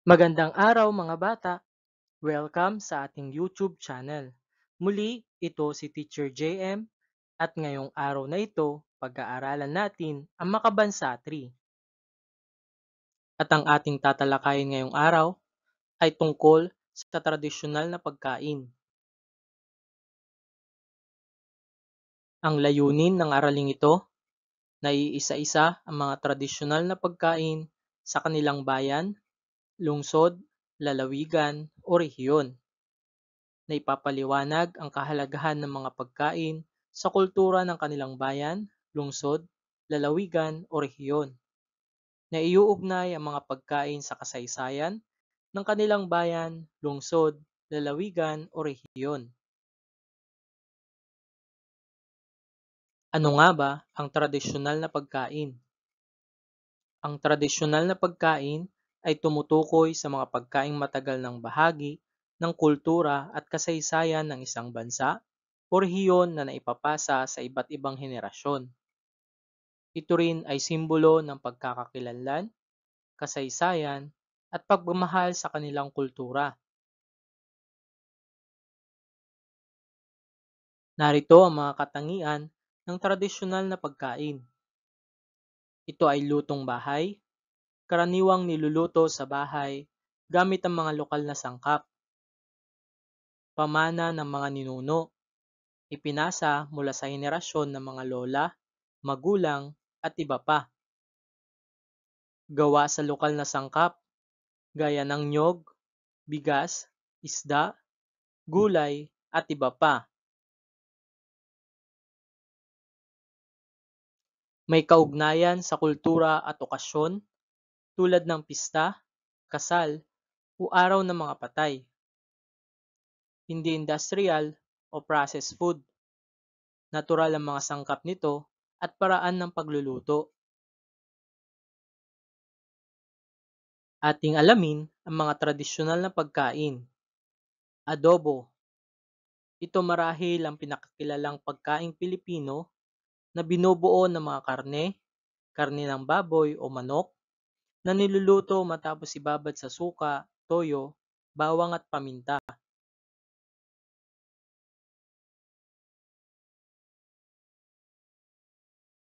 Magandang araw mga bata! Welcome sa ating YouTube channel. Muli, ito si Teacher JM at ngayong araw na ito, pag-aaralan natin ang Makabansa 3. At ang ating tatalakayin ngayong araw ay tungkol sa tradisyonal na pagkain. Ang layunin ng araling ito, naiisa-isa ang mga tradisyonal na pagkain sa kanilang bayan, lungsod, lalawigan o rehiyon. Na ipapaliwanag ang kahalagahan ng mga pagkain sa kultura ng kanilang bayan, lungsod, lalawigan o rehiyon, na iuugnay ang mga pagkain sa kasaysayan ng kanilang bayan, lungsod, lalawigan o rehiyon. Ano nga ba ang tradisyonal na pagkain? Ang tradisyonal na pagkain ay tumutukoy sa mga pagkaing matagal ng bahagi ng kultura at kasaysayan ng isang bansa o rehiyon na naipapasa sa iba't ibang henerasyon. Ito rin ay simbolo ng pagkakakilanlan, kasaysayan, at pagmamahal sa kanilang kultura. Narito ang mga katangian ng tradisyonal na pagkain. Ito ay lutong bahay, karaniwang niluluto sa bahay gamit ang mga lokal na sangkap. Pamana ng mga ninuno, ipinasa mula sa henerasyon ng mga lola, magulang, at iba pa. Gawa sa lokal na sangkap, gaya ng nyog, bigas, isda, gulay, at iba pa. May kaugnayan sa kultura at okasyon tulad ng pista, kasal, o araw ng mga patay. Hindi industrial o processed food. Natural ang mga sangkap nito at paraan ng pagluluto. Ating alamin ang mga tradisyonal na pagkain. Adobo. Ito marahil ang pinakakilalang pagkaing Pilipino na binubuo ng mga karne, karne ng baboy o manok, na niluluto matapos ibabad sa suka, toyo, bawang at paminta.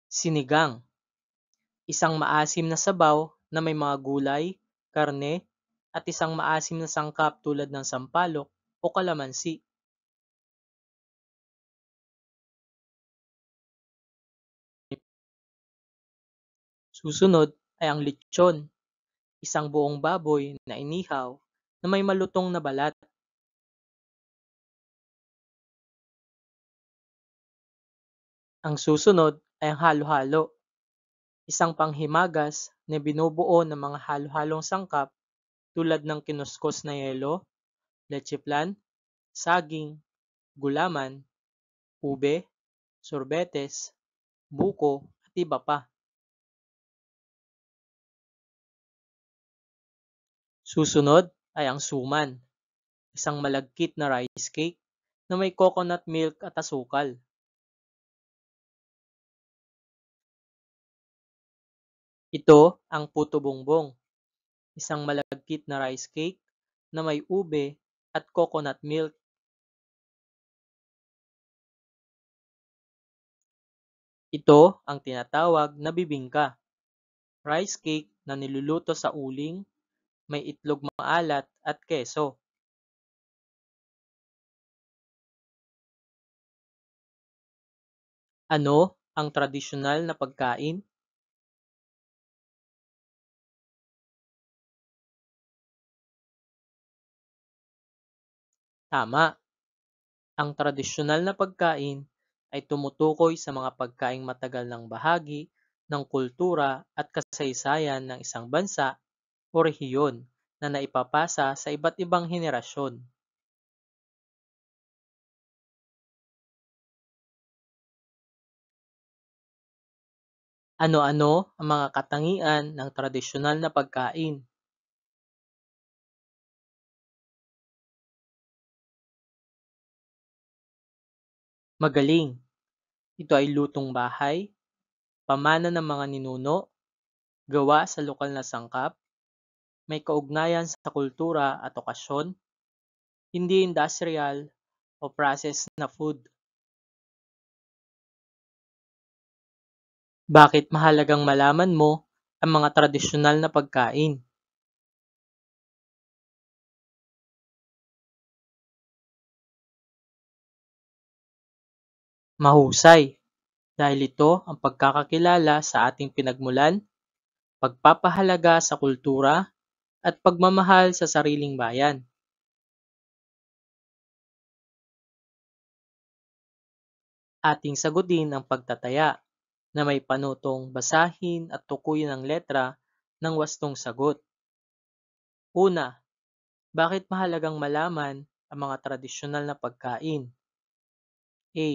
Sinigang. Isang maasim na sabaw na may mga gulay, karne, at isang maasim na sangkap tulad ng sampalok o kalamansi. Susunod ay ang lechon, isang buong baboy na inihaw na may malutong na balat. Ang susunod ay ang halo-halo, isang panghimagas na binubuo ng mga halo-halong sangkap tulad ng kinuskos na yelo, leche flan, saging, gulaman, ube, sorbetes, buko, at iba pa. Susunod ay ang suman, isang malagkit na rice cake na may coconut milk at asukal. Ito ang puto bongbong, isang malagkit na rice cake na may ube at coconut milk. Ito ang tinatawag na bibingka, rice cake na niluluto sa uling, may itlog maalat at keso. Ano ang tradisyonal na pagkain? Tama, ang tradisyonal na pagkain ay tumutukoy sa mga pagkaing matagal ng bahagi ng kultura at kasaysayan ng isang bansa o rehiyon na naipapasa sa iba't ibang henerasyon. Ano-ano ang mga katangian ng tradisyonal na pagkain? Magaling! Ito ay lutong bahay, pamana ng mga ninuno, gawa sa lokal na sangkap, may kaugnayan sa kultura at okasyon, hindi industrial o processed na food. Bakit mahalagang malaman mo ang mga tradisyonal na pagkain? Mahusay, dahil ito ang pagkakakilala sa ating pinagmulan, pagpapahalaga sa kultura, at pagmamahal sa sariling bayan. Ating sagutin ang pagtataya na may panutong basahin at tukuyin ang letra ng wastong sagot. Una, bakit mahalagang malaman ang mga tradisyonal na pagkain? A.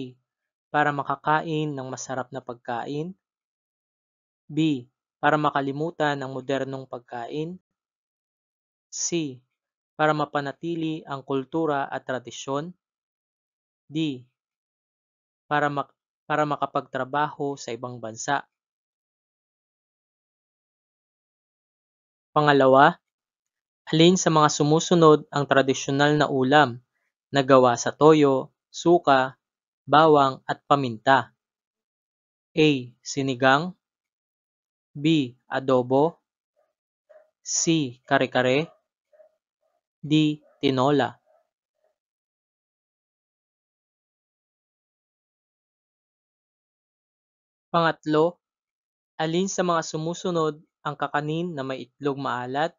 Para makakain ng masarap na pagkain. B. Para makalimutan ang modernong pagkain. C. Para mapanatili ang kultura at tradisyon. D. Para, para makapagtrabaho sa ibang bansa. Pangalawa, alin sa mga sumusunod ang tradisyonal na ulam na gawa sa toyo, suka, bawang at paminta? A. Sinigang. B. Adobo. C. Kare-kare. D. Tinola. Pangatlo, alin sa mga sumusunod ang kakanin na may itlog maalat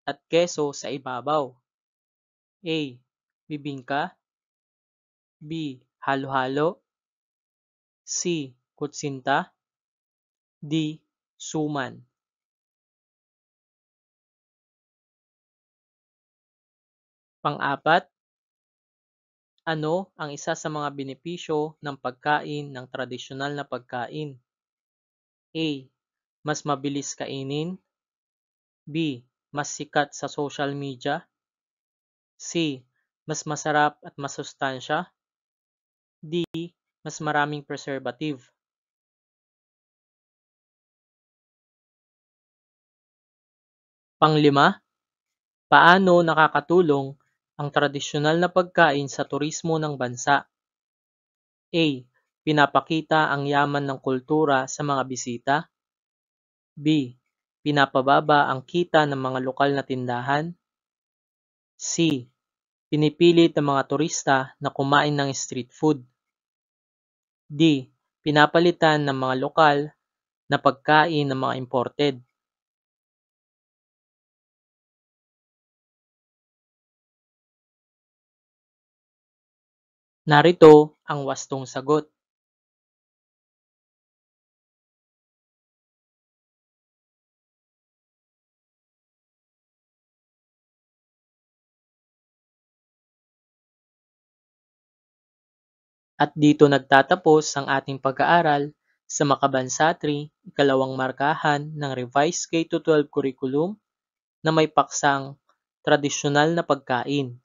at keso sa ibabaw? A. Bibingka. B. Halo-halo. C. Kutsinta. D. Suman. Pang-apat, ano ang isa sa mga benepisyo ng pagkain ng tradisyonal na pagkain? A. Mas mabilis kainin. B. Mas sikat sa social media. C. Mas masarap at masustansya. D. Mas maraming preservative. Panglima, paano nakakatulong ang tradisyonal na pagkain sa turismo ng bansa? A. Pinapakita ang yaman ng kultura sa mga bisita. B. Pinapababa ang kita ng mga lokal na tindahan. C. Pinipilit ng mga turista na kumain ng street food. D. Pinapalitan ng mga lokal na pagkain ng mga imported. Narito ang wastong sagot. At dito nagtatapos ang ating pag-aaral sa Makabansa 3, ikalawang markahan ng Revised K-12 Curriculum na may paksang tradisyonal na pagkain.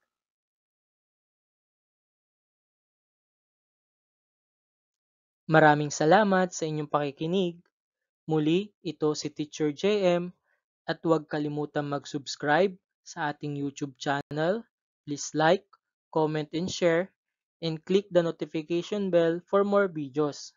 Maraming salamat sa inyong pakikinig. Muli, ito si Teacher JM at huwag kalimutang mag-subscribe sa ating YouTube channel. Please like, comment, and share, and click the notification bell for more videos.